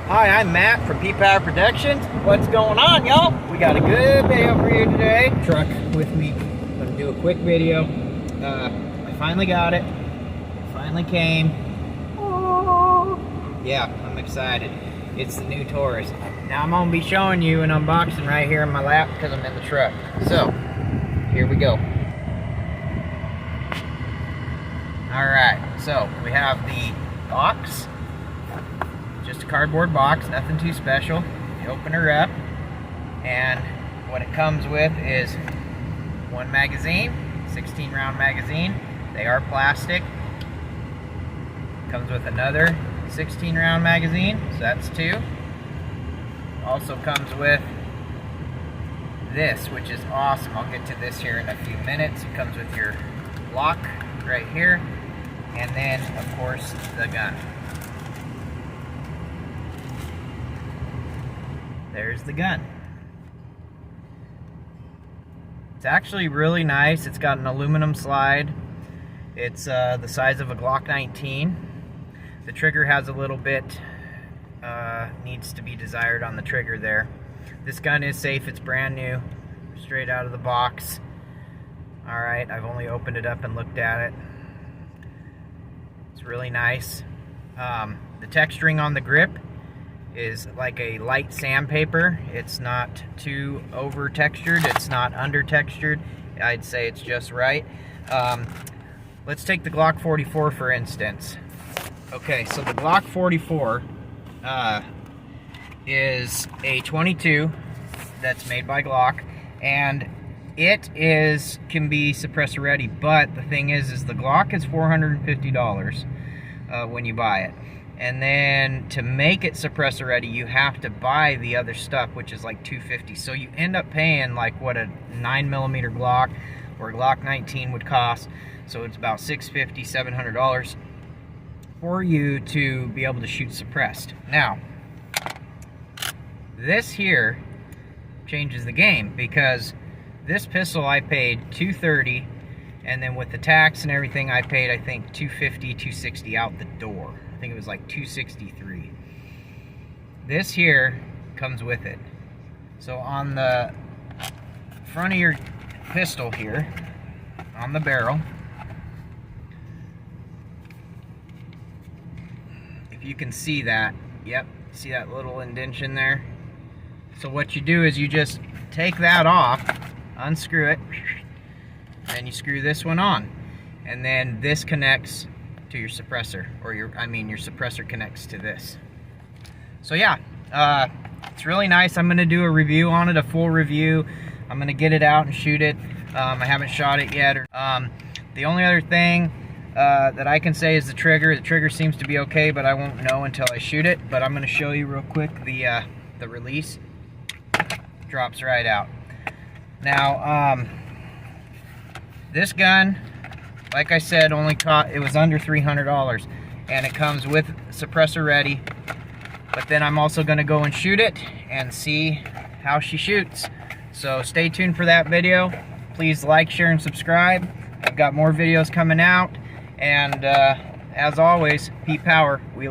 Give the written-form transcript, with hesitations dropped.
Hi, I'm Matt from Power Productions. What's going on, y'all? We got a good video for you today. Truck with me. I'm gonna do a quick video. I finally got it. Finally came. Oh. Yeah, I'm excited. It's the new Taurus. Now I'm gonna be showing you an unboxing right here in my lap because I'm in the truck. So, here we go. Alright, so we have the box. Just a cardboard box, nothing too special. You open her up, and what it comes with is one magazine, 16 round magazine. They are plastic. Comes with another 16 round magazine, so that's two. Also comes with this, which is awesome. I'll get to this here in a few minutes. It comes with your lock right here, and then of course the gun. There's the gun. It's actually really nice. It's got an aluminum slide. It's the size of a Glock 19. The trigger has a little bit, needs to be desired on the trigger there. This gun is safe. It's brand new, straight out of the box. Alright, I've only opened it up and looked at it. It's really nice. The texturing on the grip is like a light sandpaper. It's not too over textured, it's not under textured. I'd say it's just right. Let's take the Glock 44 for instance. Okay, so the Glock 44 is a 22 that's made by Glock, and it can be suppressor ready, but the thing is the Glock is $450 when you buy it. And then to make it suppressor ready, you have to buy the other stuff, which is like $250. So you end up paying like what a 9mm Glock or Glock 19 would cost. So it's about $650, $700 for you to be able to shoot suppressed. Now, this here changes the game, because this pistol I paid $230, and then with the tax and everything I paid, I think $250, $260 out the door. I think it was like $263. This here comes with it. So on the front of your pistol here, on the barrel, if you can see that, yep, see that little indention there? So what you do is you just take that off, unscrew it, and you screw this one on. And then this connects to your suppressor, or your suppressor connects to this. So yeah, it's really nice. I'm gonna do a review on it, a full review. I'm gonna get it out and shoot it. I haven't shot it yet. The only other thing that I can say is the trigger. The trigger seems to be okay, but I won't know until I shoot it. But I'm gonna show you real quick the release. Drops right out. Now, this gun, like I said, it was under $300, and it comes with suppressor ready. But then I'm also going to go and shoot it and see how she shoots. So stay tuned for that video. Please like, share, and subscribe. I've got more videos coming out, and as always, Power.